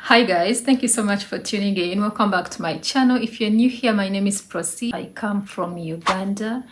Hi guys, thank you so much for tuning in. Welcome back to my channel. If you're new here, my name is Procita. I come from Uganda.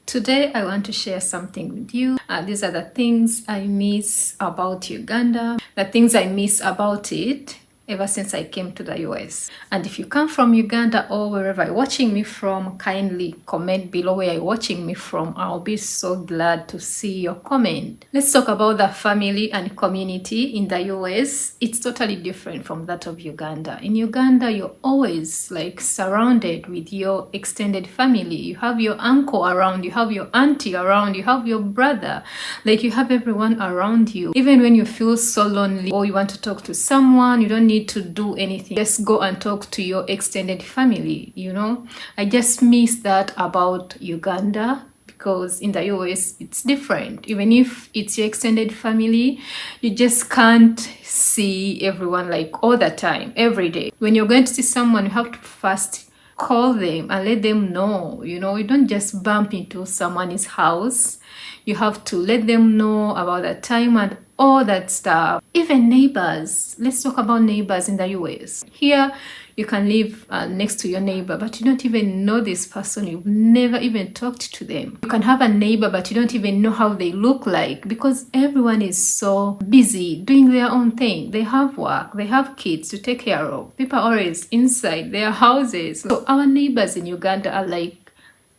Today I want to share something with you. These are the things I miss about Uganda, the things I miss about it ever since I came to the US. And if you come from Uganda or wherever you're watching me from, kindly comment below where you're watching me from. I'll be so glad to see your comment. Let's talk about the family and community in the US. It's totally different from that of Uganda. In Uganda, you're always like surrounded with your extended family. You have your uncle around, you have your auntie around, you have your brother, like you have everyone around you. Even when you feel so lonely or you want to talk to someone, you don't need to do anything. Just go and talk to your extended family, you know. I just miss that about Uganda, because in the US it's different. Even if it's your extended family, you just can't see everyone like all the time, every day. When you're going to see someone, you have to first call them and let them know, you know. You don't just bump into someone's house. You have to let them know about the time and all that stuff. Even neighbors. Let's talk about neighbors in the US. Here, you can live next to your neighbor, but you don't even know this person. You've never even talked to them. You can have a neighbor, but you don't even know how they look like, because everyone is so busy doing their own thing. They have work, they have kids to take care of. People are always inside their houses. So our neighbors in Uganda are like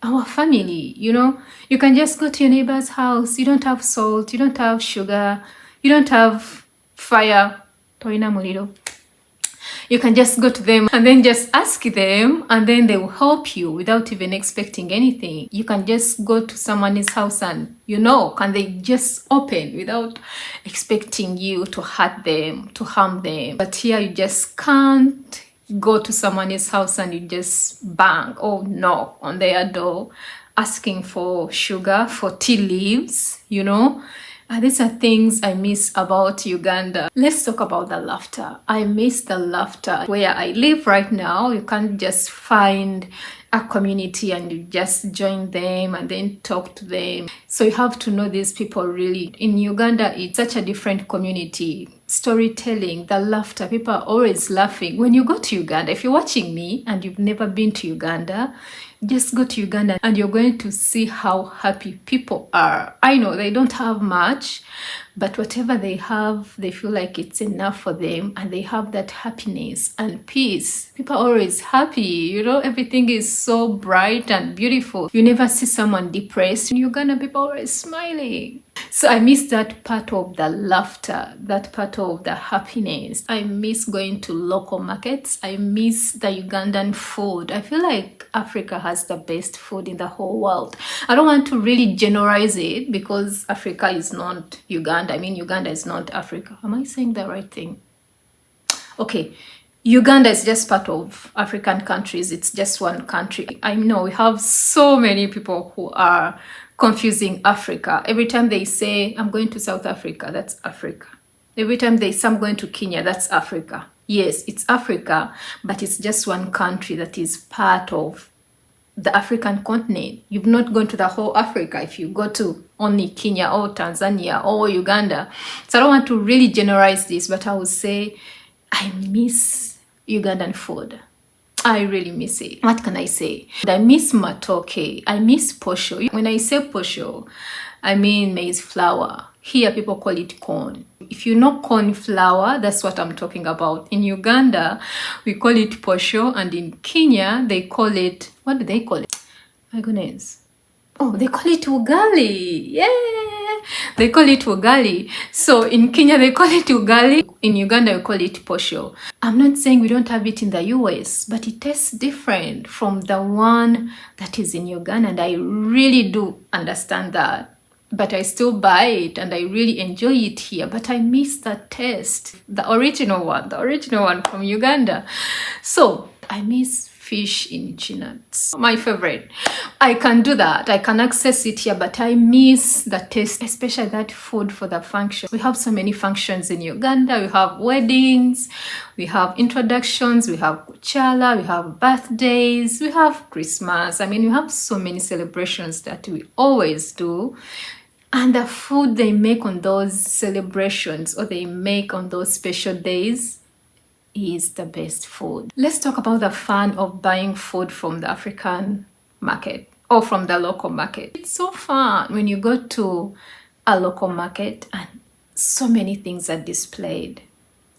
our family, you know. You can just go to your neighbor's house. You don't have salt, you don't have sugar, you don't have fire. Toina muliro. You can just go to them and then just ask them, and then they will help you without even expecting anything. You can just go to someone's house and, you know, can they just open without expecting you to hurt them, to harm them. But here you just can't go to someone's house and you just bang or knock on their door asking for sugar, for tea leaves, you know. These are things I miss about Uganda. Let's talk about the laughter. I miss the laughter. Where I live right now, you can't just find a community and you just join them and then talk to them. So you have to know these people really. In Uganda, it's such a different community. Storytelling, the laughter, people are always laughing. When you go to Uganda, if you're watching me and you've never been to Uganda, just go to Uganda and you're going to see how happy people are. I know they don't have much, but whatever they have, they feel like it's enough for them, and they have that happiness and peace. People are always happy, you know, everything is so bright and beautiful. You never see someone depressed. In Uganda, people are always smiling. So I miss that part of the laughter, that part of the happiness. I miss going to local markets. I miss the Ugandan food. I feel like Africa has the best food in the whole world. I don't want to really generalize it, because Africa is not Uganda. I mean, Uganda is not Africa. Am I saying the right thing? Okay. Uganda is just part of African countries. It's just one country. I know we have so many people who are confusing Africa. Every time they say, I'm going to South Africa, that's Africa. Every time they say, I'm going to Kenya, that's Africa. Yes, it's Africa, but it's just one country that is part of the African continent. You've not gone to the whole Africa if you go to only Kenya or Tanzania or Uganda. So I don't want to really generalize this, but I would say I miss Ugandan food. I really miss it. What can I say? I miss matoke. I miss posho. When I say posho, I mean maize flour. Here people call it corn. If you know corn flour, that's what I'm talking about. In Uganda, we call it posho, and in Kenya, they call it, what do they call it? My goodness. Oh, they call it ugali. Yeah, they call it ugali. So in Kenya, they call it ugali. In Uganda, we call it posho. I'm not saying we don't have it in the US, but it tastes different from the one that is in Uganda. And I really do understand that. But I still buy it and I really enjoy it here. But I miss that taste, the original one from Uganda. So I miss fish in chinuts. My favorite. I can do that. I can access it here, but I miss the taste, especially that food for the function. We have so many functions in Uganda. We have weddings, we have introductions, we have kuchala, we have birthdays, we have Christmas. I mean, we have so many celebrations that we always do. And the food they make on those celebrations or they make on those special days, is the best food. Let's talk about the fun of buying food from the African market or from the local market. It's so fun when you go to a local market and so many things are displayed,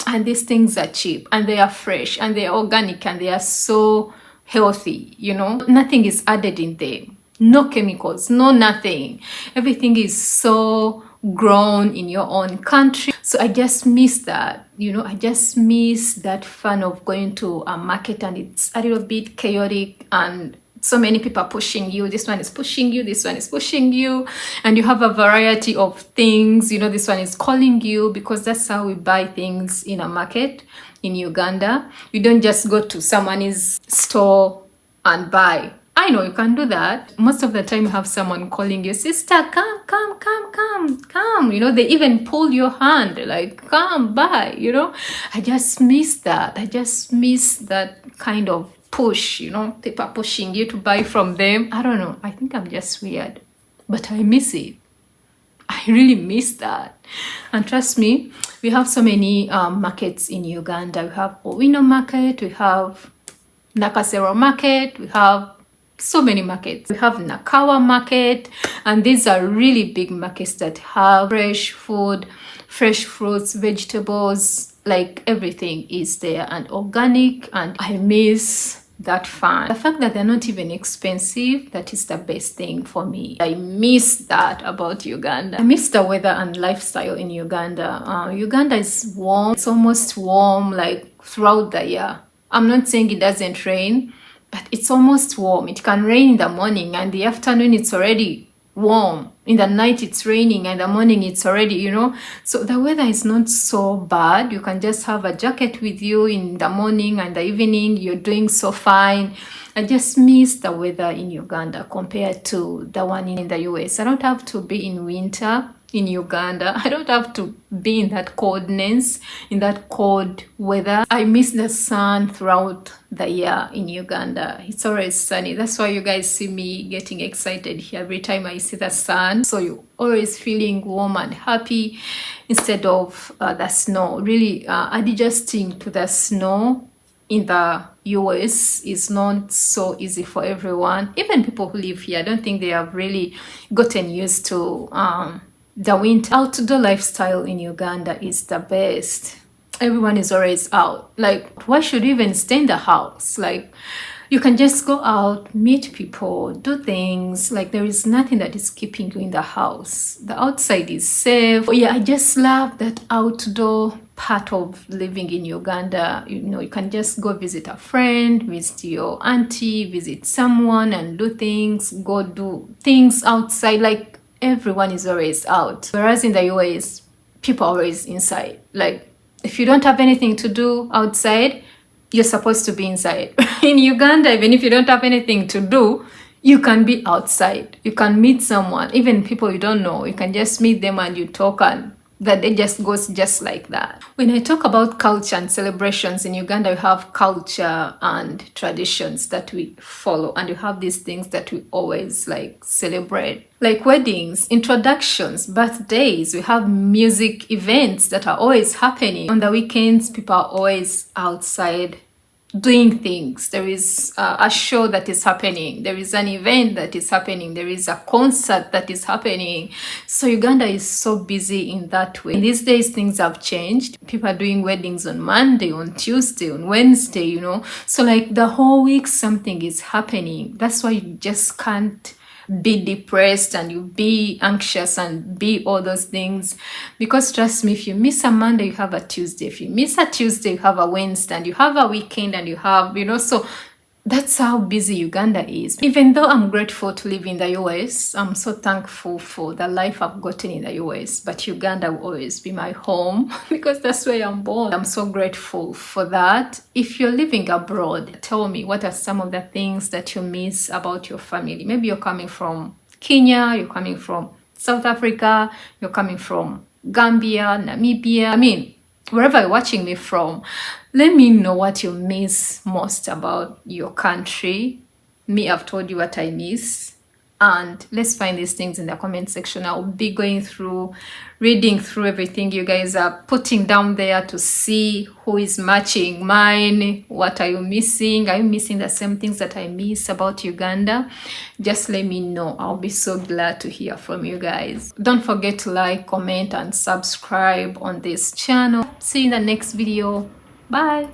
and these things are cheap and they are fresh and they are organic and they are so healthy, nothing is added in them, no chemicals, no nothing. Everything is so grown in your own country. So I just miss that, I just miss that fun of going to a market and it's a little bit chaotic and so many people are pushing you. This one is pushing you, this one is pushing you, and you have a variety of things. This one is calling you, because that's how we buy things in a market in Uganda. You don't just go to someone's store and buy. I know you can do that. Most of the time you have someone calling you, sister, come. They even pull your hand, like, come, buy, I just miss that. I just miss that kind of push, people pushing you to buy from them. I don't know. I think I'm just weird, but I miss it. I really miss that. And trust me, we have so many markets in Uganda. We have Owino market, we have Nakasero market, we have so many markets. We have Nakawa market, and these are really big markets that have fresh food, fresh fruits, vegetables, like everything is there and organic, and I miss that fun. The fact that they're not even expensive, that is the best thing for me. I miss that about Uganda. I miss the weather and lifestyle in Uganda. Uganda is warm. It's almost warm like throughout the year. I'm not saying it doesn't rain, but it's almost warm. It can rain in the morning and the afternoon it's already warm. In the night it's raining and the morning it's already, so the weather is not so bad. You can just have a jacket with you in the morning and the evening. You're doing so fine. I just miss the weather in Uganda compared to the one in the US. I don't have to be in winter in Uganda. I don't have to be in that coldness, in that cold weather. I miss the sun throughout the year in Uganda. It's always sunny. That's why you guys see me getting excited here every time I see the sun. So you're always feeling warm and happy instead of the snow. Really adjusting to the snow in the US is not so easy for everyone. Even people who live here, I don't think they have really gotten used to the winter. Outdoor lifestyle in Uganda is the best. Everyone is always out. Like, why should you even stay in the house? Like, you can just go out, meet people, do things. Like, there is nothing that is keeping you in the house. The outside is safe. Yeah, I just love that outdoor part of living in Uganda. You can just go visit a friend, visit your auntie, visit someone and do things, go do things outside. Like, everyone is always out. Whereas in the US, people are always inside. Like, if you don't have anything to do outside, you're supposed to be inside. In Uganda, even if you don't have anything to do, you can be outside. You can meet someone, even people you don't know. You can just meet them and you talk, and that day just goes just like that. When I talk about culture and celebrations in Uganda, we have culture and traditions that we follow, and you have these things that we always like celebrate, like weddings, introductions, birthdays. We have music events that are always happening. On the weekends, people are always outside doing things. There is a show that is happening. There is an event that is happening. There is a concert that is happening. So Uganda is so busy in that way. These days, things have changed. People are doing weddings on Monday, on Tuesday, on Wednesday, So like the whole week, something is happening. That's why you just can't be depressed and you be anxious and be all those things, because trust me, if you miss a Monday, you have a Tuesday. If you miss a Tuesday, you have a Wednesday, and you have a weekend, and you have, so that's how busy Uganda is. Even though I'm grateful to live in the US, I'm so thankful for the life I've gotten in the US, but Uganda will always be my home because that's where I'm born. I'm so grateful for that. If you're living abroad, tell me, what are some of the things that you miss about your family? Maybe you're coming from Kenya, you're coming from South Africa, you're coming from Gambia, Namibia, wherever you're watching me from. Let me know what you miss most about your country. Me, I've told you what I miss. and let's find these things in the comment section. I'll be reading through everything you guys are putting down there to see who is matching mine. What are you missing? Are you missing the same things that I miss about Uganda? Just let me know. I'll be so glad to hear from you guys. Don't forget to like, comment, and subscribe on this channel. See you in the next video. Bye.